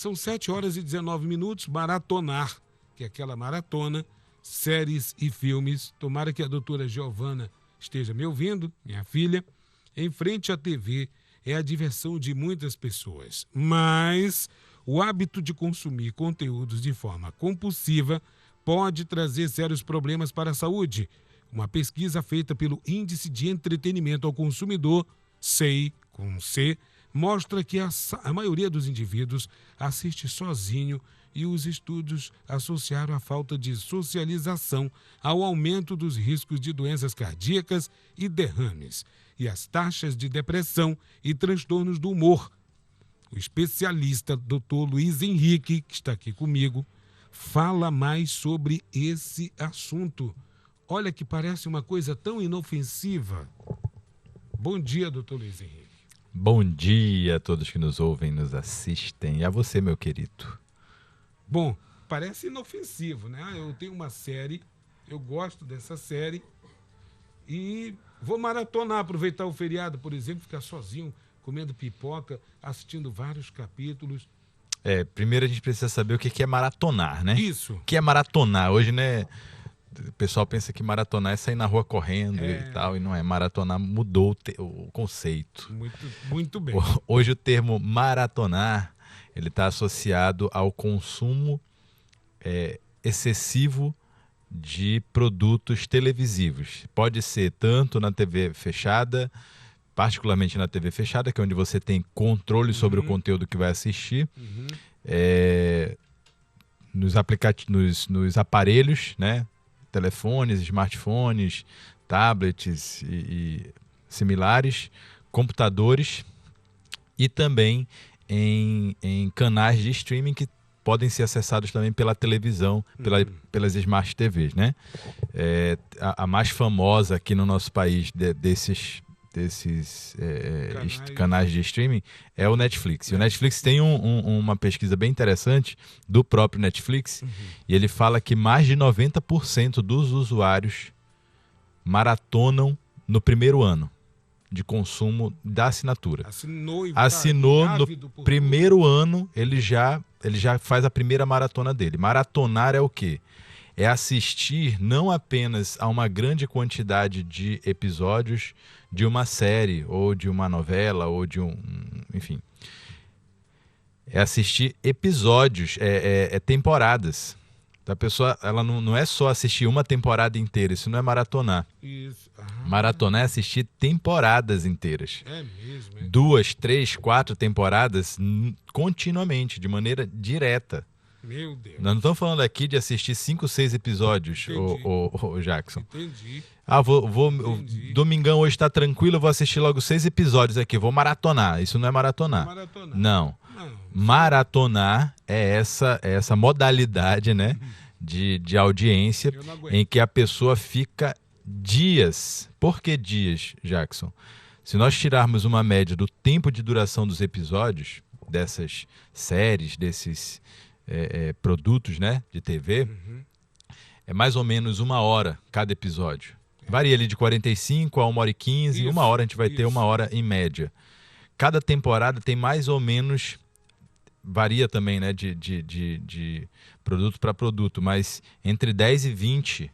São 7 horas e 19 minutos, maratonar, que é aquela maratona, séries e filmes. Tomara que a doutora Giovana esteja me ouvindo, minha filha. Em frente à TV é a diversão de muitas pessoas, mas o hábito de consumir conteúdos de forma compulsiva pode trazer sérios problemas para a saúde. Uma pesquisa feita pelo Índice de Entretenimento ao Consumidor, SEI, com C, mostra que a maioria dos indivíduos assiste sozinho e os estudos associaram a falta de socialização ao aumento dos riscos de doenças cardíacas e derrames e as taxas de depressão e transtornos do humor. O especialista Dr. Luiz Henrique, que está aqui comigo, fala mais sobre esse assunto. Olha que parece uma coisa tão inofensiva. Bom dia, doutor Luiz Henrique. Bom dia a todos que nos ouvem, nos assistem. E a você, meu querido. Bom, parece inofensivo, né? Eu tenho uma série, eu gosto dessa série e vou maratonar, aproveitar o feriado, por exemplo, ficar sozinho, comendo pipoca, assistindo vários capítulos. Primeiro a gente precisa saber o que é maratonar, né? Isso. O que é maratonar? Hoje, né, o pessoal pensa que maratonar é sair na rua correndo e tal, e não é. Maratonar mudou o conceito. Muito bem. Hoje o termo maratonar, ele está associado ao consumo excessivo de produtos televisivos. Pode ser tanto na TV fechada, particularmente na TV fechada, que é onde você tem controle sobre o conteúdo que vai assistir, nos aparelhos, né? Telefones, smartphones, tablets e similares, computadores e também em canais de streaming que podem ser acessados também pela televisão, pelas Smart TVs, né? A mais famosa aqui no nosso país desses canais de streaming é o Netflix. E o Netflix tem uma pesquisa bem interessante do próprio Netflix, e ele fala que mais de 90% dos usuários maratonam no primeiro ano de consumo da assinatura. Assinou no primeiro ano, ele já faz a primeira maratona dele. Maratonar é o quê? É assistir não apenas a uma grande quantidade de episódios de uma série, ou de uma novela, ou de enfim. É assistir episódios, temporadas. A pessoa, ela não é só assistir uma temporada inteira, isso não é maratonar. Isso. Maratonar é assistir temporadas inteiras. É mesmo, 2, 3, 4 temporadas continuamente, de maneira direta. Meu Deus. Nós não estamos falando aqui de assistir 5, 6 episódios, o Jackson. Entendi. Domingão hoje está tranquilo, eu vou assistir logo 6 episódios aqui, vou maratonar. Isso não é maratonar. Não. Maratonar é essa modalidade, né, de audiência em que a pessoa fica dias. Por que dias, Jackson? Se nós tirarmos uma média do tempo de duração dos episódios, dessas séries, desses produtos, né, de TV, é mais ou menos 1 hora cada episódio. Varia ali de 45 a 1h15, 1 hora a gente vai ter 1 hora em média. Cada temporada tem mais ou menos, varia também, né, de produto para produto, mas entre 10 e 20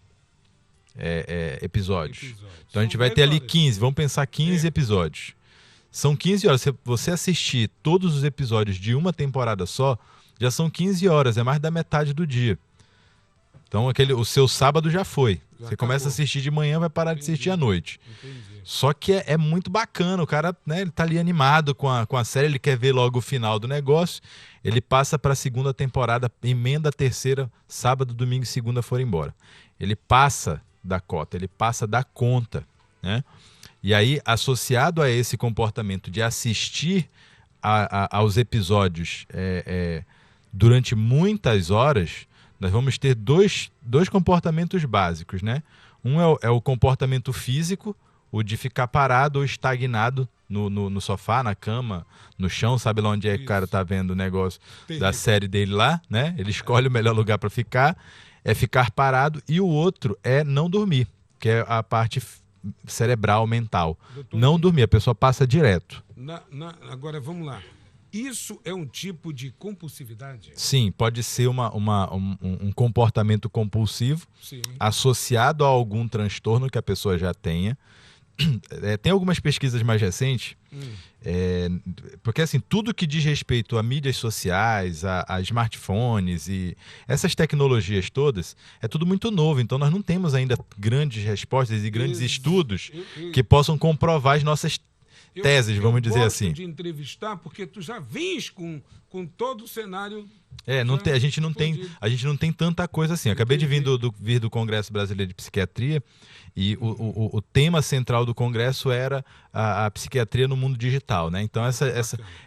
episódios. Então a gente vai ter ali 15, vamos pensar 15 episódios. São 15 horas. Se você assistir todos os episódios de uma temporada só, já são 15 horas, é mais da metade do dia. Então o seu sábado já foi. Você começa a assistir de manhã, vai parar de assistir à noite. Só que é muito bacana, o cara, né, ele tá ali animado com a série, ele quer ver logo o final do negócio, ele passa para a segunda temporada, emenda a terceira, sábado, domingo e segunda foram embora. Ele passa da cota, ele passa da conta, né? E aí, associado a esse comportamento de assistir aos episódios durante muitas horas, nós vamos ter dois comportamentos básicos, né? Um é o comportamento físico, o de ficar parado ou estagnado no sofá, na cama, no chão, sabe lá onde é que o cara tá vendo o negócio da série dele lá, né? Ele escolhe o melhor lugar para ficar, é ficar parado, e o outro é não dormir, que é a parte cerebral, mental. Doutor, não dormir, a pessoa passa direto. Agora, vamos lá. Isso é um tipo de compulsividade? Sim, pode ser um comportamento compulsivo Sim. associado a algum transtorno que a pessoa já tenha. Tem algumas pesquisas mais recentes, porque assim, tudo que diz respeito a mídias sociais, a smartphones e essas tecnologias todas, é tudo muito novo, então nós não temos ainda grandes respostas e grandes estudos que possam comprovar as nossas teses, vamos dizer assim. Eu gosto de entrevistar porque tu já vens com todo o cenário. A gente não tem tanta coisa assim. Acabei de vir do Congresso Brasileiro de Psiquiatria e o tema central do congresso era a psiquiatria no mundo digital, né? Então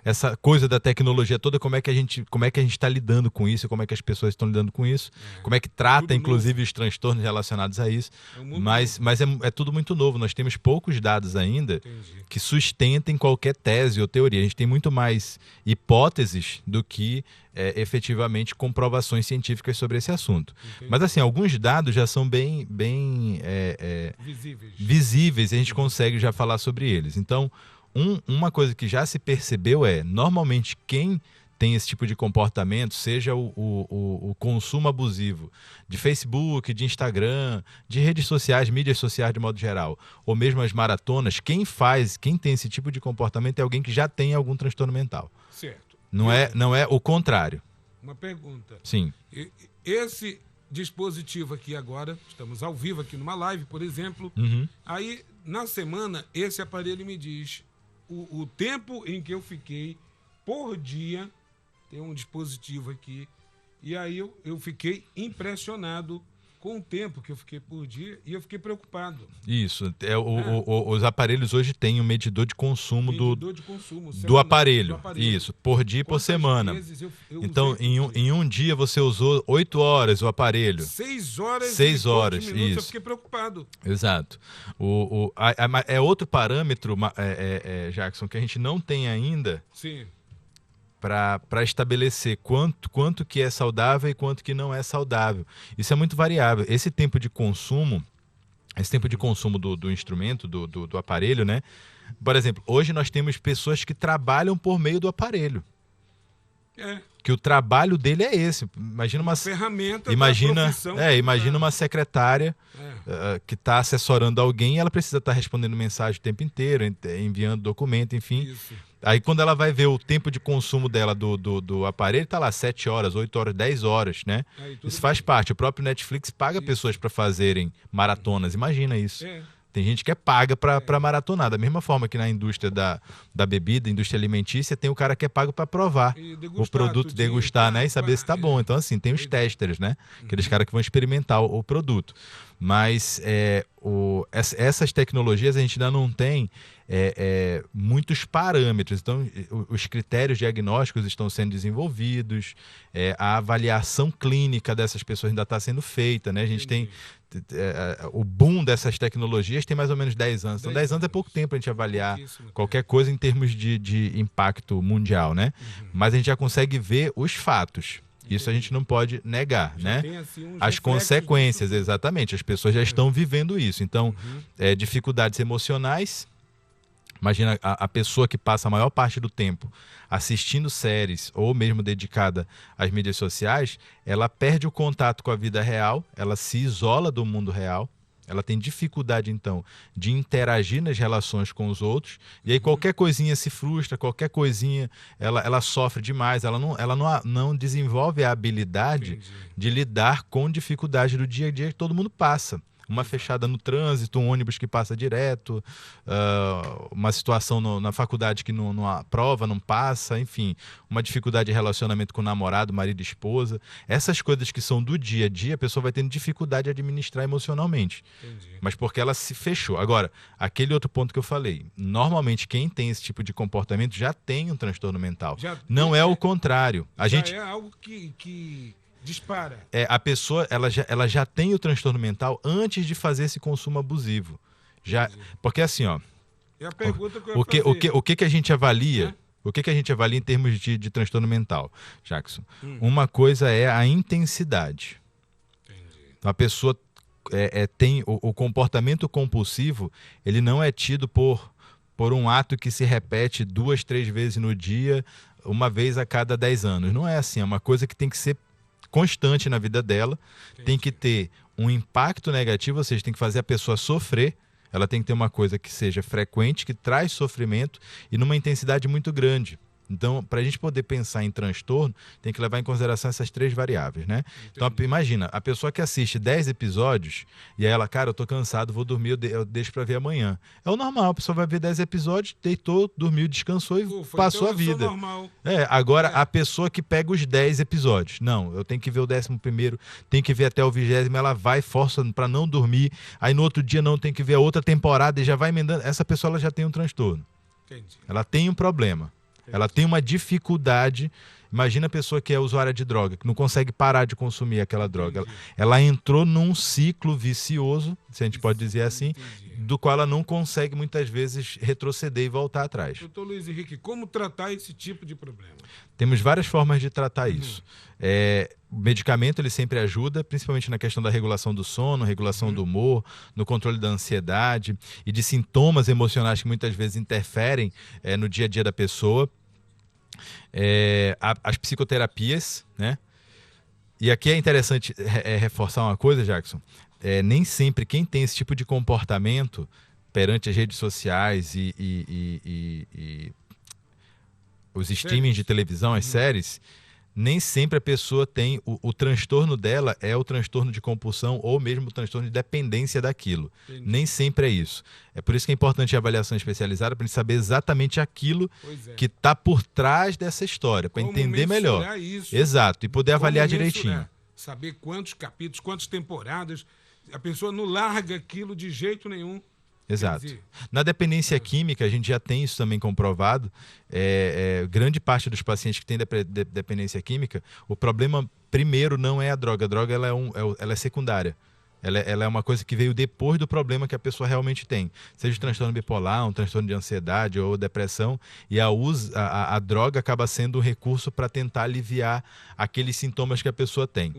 essa coisa da tecnologia toda, como é que a gente está lidando com isso, como é que as pessoas estão lidando com isso, como é que trata inclusive novo. Os transtornos relacionados a isso. Mas é tudo muito novo. Nós temos poucos dados ainda que sustentem qualquer tese ou teoria. A gente tem muito mais hipóteses do que efetivamente comprovações científicas sobre esse assunto. Entendi. Mas assim, alguns dados já são bem visíveis e a gente consegue já falar sobre eles. Então, uma coisa que já se percebeu normalmente quem tem esse tipo de comportamento, seja o consumo abusivo de Facebook, de Instagram, de redes sociais, mídias sociais de modo geral, ou mesmo as maratonas, quem tem esse tipo de comportamento é alguém que já tem algum transtorno mental. Certo. Não é o contrário. Uma pergunta. Sim. Esse dispositivo aqui agora, estamos ao vivo aqui numa live, por exemplo, aí na semana esse aparelho me diz o tempo em que eu fiquei por dia, tem um dispositivo aqui, e aí eu fiquei impressionado com o tempo que eu fiquei por dia e eu fiquei preocupado. Isso. Os aparelhos hoje têm um medidor de consumo do aparelho. Isso. Por dia e por semana. Então, em um dia você usou 8 horas o aparelho. 6 horas 6 horas, minutos, isso. Eu fiquei preocupado. Exato. É outro parâmetro, Jackson, que a gente não tem ainda. Sim. Para estabelecer quanto que é saudável e quanto que não é saudável. Isso é muito variável. Esse tempo de consumo do instrumento, do aparelho, né? Por exemplo, hoje nós temos pessoas que trabalham por meio do aparelho. Que o trabalho dele é esse. Imagina uma ferramenta. Imagina uma secretária que está assessorando alguém e ela precisa estar respondendo mensagem o tempo inteiro, enviando documento, enfim. Isso. Aí quando ela vai ver o tempo de consumo dela do aparelho, tá lá 7 horas, 8 horas, 10 horas, né? Isso faz parte. O próprio Netflix paga pessoas para fazerem maratonas. Imagina isso. Tem gente que é paga para maratonar. Da mesma forma que na indústria da bebida, indústria alimentícia, tem o cara que é pago para provar o produto, degustar, né? E saber se tá bom. Então, assim, tem os testers, né? Aqueles caras que vão experimentar o produto. Mas essas tecnologias a gente ainda não tem muitos parâmetros. Então, os critérios diagnósticos estão sendo desenvolvidos, a avaliação clínica dessas pessoas ainda está sendo feita, né? A gente tem o boom dessas tecnologias tem mais ou menos 10 anos. Então, 10 anos é pouco tempo para a gente avaliar qualquer coisa em termos de impacto mundial, né? Mas a gente já consegue ver os fatos. Isso a gente não pode negar, né? As consequências, exatamente. As pessoas já estão vivendo isso. Então, dificuldades emocionais. Imagina a pessoa que passa a maior parte do tempo assistindo séries ou mesmo dedicada às mídias sociais, ela perde o contato com a vida real, ela se isola do mundo real, ela tem dificuldade, então, de interagir nas relações com os outros, e aí qualquer coisinha se frustra, qualquer coisinha ela sofre demais, ela não desenvolve a habilidade de lidar com dificuldade do dia a dia que todo mundo passa. Uma fechada no trânsito, um ônibus que passa direto, uma situação na faculdade que não aprova, não passa, enfim, uma dificuldade de relacionamento com o namorado, marido e esposa. Essas coisas que são do dia a dia, a pessoa vai tendo dificuldade de administrar emocionalmente. Entendi. Mas porque ela se fechou. Agora, aquele outro ponto que eu falei, normalmente quem tem esse tipo de comportamento já tem um transtorno mental. Não é o contrário. É algo que dispara. A pessoa ela já tem o transtorno mental antes de fazer esse consumo abusivo. Porque assim, ó. É a pergunta que eu o que a gente avalia? O que a gente avalia em termos de transtorno mental, Jackson? Uma coisa é a intensidade. Entendi. Então, a pessoa tem o comportamento compulsivo, ele não é tido por um ato que se repete 2, 3 vezes no dia, uma vez a cada 10 anos. Não é assim, é uma coisa que tem que ser constante na vida dela, tem que ter um impacto negativo, ou seja, tem que fazer a pessoa sofrer, ela tem que ter uma coisa que seja frequente, que traz sofrimento e numa intensidade muito grande. Então, para a gente poder pensar em transtorno, tem que levar em consideração essas 3 variáveis, né? Então, imagina, a pessoa que assiste 10 episódios e aí ela, cara, eu tô cansado, vou dormir, eu deixo para ver amanhã. É o normal, a pessoa vai ver 10 episódios, deitou, dormiu, descansou e passou a vida. Agora, a pessoa que pega os 10 episódios, não, eu tenho que ver o 11º, tenho que ver até o 20º, ela vai, força para não dormir, aí no outro dia não, tem que ver a outra temporada e já vai emendando. Essa pessoa ela já tem um transtorno. Entendi. Ela tem um problema. Ela tem uma dificuldade. Imagina a pessoa que é usuária de droga, que não consegue parar de consumir aquela droga. Ela entrou num ciclo vicioso, se a gente pode dizer assim, do qual ela não consegue muitas vezes retroceder e voltar atrás. Doutor Luiz Henrique, como tratar esse tipo de problema? Temos várias formas de tratar isso. O medicamento ele sempre ajuda, principalmente na questão da regulação do sono, regulação do humor, no controle da ansiedade e de sintomas emocionais que muitas vezes interferem no dia a dia da pessoa. As psicoterapias, né? E aqui é interessante reforçar uma coisa, Jackson. Nem sempre quem tem esse tipo de comportamento perante as redes sociais e os streamings de televisão, as séries, nem sempre a pessoa tem o transtorno dela é o transtorno de compulsão ou mesmo o transtorno de dependência daquilo. Entendi. Nem sempre é isso. É por isso que é importante a avaliação especializada para a gente saber exatamente aquilo que está por trás dessa história, para entender melhor. Isso. Exato, e poder avaliar direitinho. Saber quantos capítulos, quantas temporadas. A pessoa não larga aquilo de jeito nenhum. Exato. Na dependência química, a gente já tem isso também comprovado. Grande parte dos pacientes que têm dependência química, o problema primeiro não é a droga. A droga ela é secundária. Ela é uma coisa que veio depois do problema que a pessoa realmente tem. Seja um transtorno bipolar, um transtorno de ansiedade ou depressão. E a droga acaba sendo um recurso para tentar aliviar aqueles sintomas que a pessoa tem.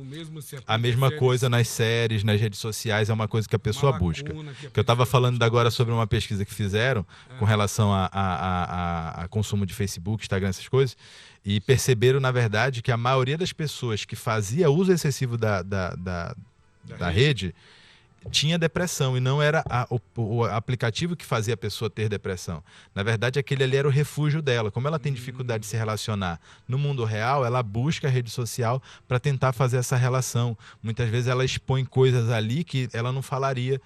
A mesma coisa nas séries, nas redes sociais, é uma coisa que a pessoa busca. Que eu estava falando agora sobre uma pesquisa que fizeram com relação a consumo de Facebook, Instagram, essas coisas. E perceberam, na verdade, que a maioria das pessoas que fazia uso excessivo da rede tinha depressão e não era o aplicativo que fazia a pessoa ter depressão. Na verdade, aquele ali era o refúgio dela. Como ela tem dificuldade de se relacionar no mundo real, ela busca a rede social para tentar fazer essa relação. Muitas vezes ela expõe coisas ali que ela não falaria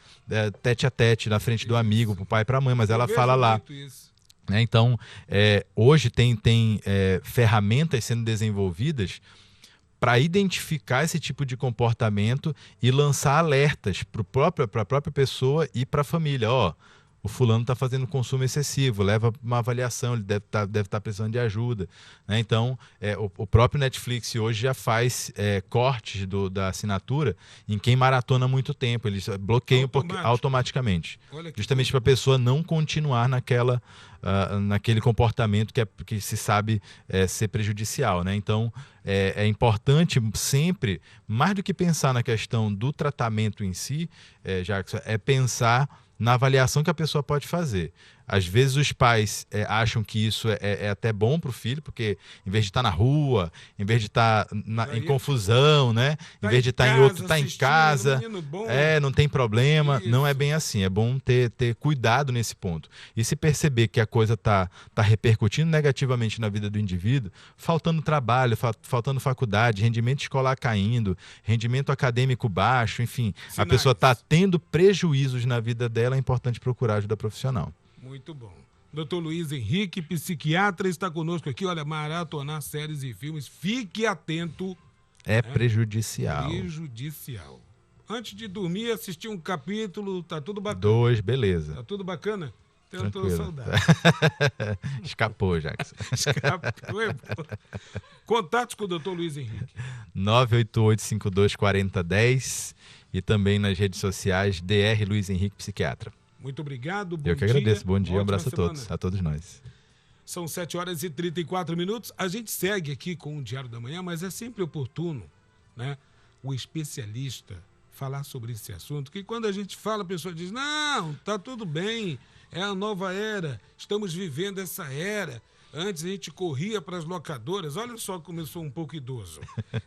tete a tete, na frente do amigo, para o pai e para a mãe, mas ela fala lá. Então, hoje tem ferramentas sendo desenvolvidas para identificar esse tipo de comportamento e lançar alertas para a própria pessoa e para a família. O fulano está fazendo consumo excessivo, leva uma avaliação, ele deve estar precisando de ajuda. Né? Então, o próprio Netflix hoje já faz cortes da assinatura em quem maratona muito tempo. Eles bloqueiam automaticamente. Justamente para a pessoa não continuar naquele comportamento que se sabe ser prejudicial. Né? Então, é importante sempre, mais do que pensar na questão do tratamento em si, Jackson, é pensar na avaliação que a pessoa pode fazer. Às vezes os pais acham que isso é até bom para o filho, porque em vez de estar na rua, em vez de estar em confusão, né? Em vez de estar em outro, está em casa, não tem problema. Isso. Não é bem assim. É bom ter cuidado nesse ponto. E se perceber que a coisa está repercutindo negativamente na vida do indivíduo, faltando trabalho, faltando faculdade, rendimento escolar caindo, rendimento acadêmico baixo, enfim, a pessoa está tendo prejuízos na vida dela, é importante procurar ajuda profissional. Muito bom. Doutor Luiz Henrique, psiquiatra, está conosco aqui. Olha, maratonar séries e filmes. Fique atento. Prejudicial. Prejudicial. Antes de dormir, assistir um capítulo, tá tudo bacana. 2, beleza. Tá tudo bacana? Eu tô saudade. Escapou, Jackson. Escapou, Contatos com o doutor Luiz Henrique. 988-524010 e também nas redes sociais, Dr. Luiz Henrique Psiquiatra. Muito obrigado, bom dia. Eu que agradeço, bom dia, um abraço a todos nós. São 7h34. A gente segue aqui com o Diário da Manhã, mas é sempre oportuno, né, o especialista falar sobre esse assunto, que quando a gente fala, a pessoa diz, não, tá tudo bem, é a nova era, estamos vivendo essa era, Antes a gente corria para as locadoras. Olha só como eu sou um pouco idoso.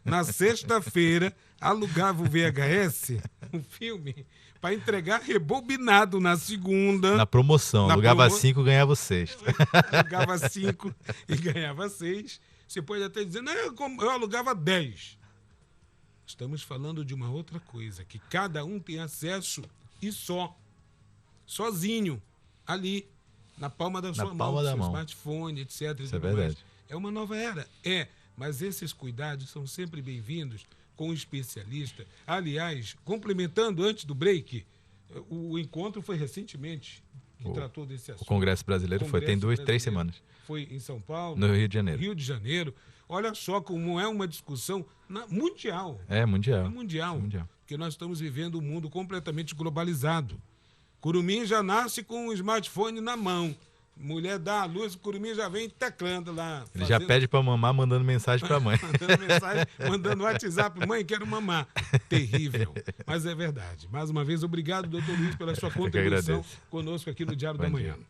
Na sexta-feira, alugava o VHS, um filme, para entregar rebobinado na segunda. Na promoção. Alugava 5, ganhava 6. Alugava 5 e ganhava 6. Você pode até dizer, não, eu alugava 10. Estamos falando de uma outra coisa, que cada um tem acesso e sozinho, ali, na palma da sua mão, seu smartphone, etc. Isso é verdade. É uma nova era. Mas esses cuidados são sempre bem-vindos com um especialista. Aliás, complementando antes do break, o encontro foi recentemente que tratou desse assunto. O Congresso Brasileiro tem 3 semanas. Foi em São Paulo. No Rio de Janeiro. Rio de Janeiro. Olha só como é uma discussão mundial. É mundial. É mundial. Porque nós estamos vivendo um mundo completamente globalizado. Curumim já nasce com um smartphone na mão. Mulher dá a luz, o Curumim já vem teclando lá. Ele já pede para mamar, mandando mensagem para a mãe. mandando WhatsApp. Mãe, quero mamar. Terrível. Mas é verdade. Mais uma vez, obrigado, doutor Luiz, pela sua contribuição conosco aqui no Diário da Manhã.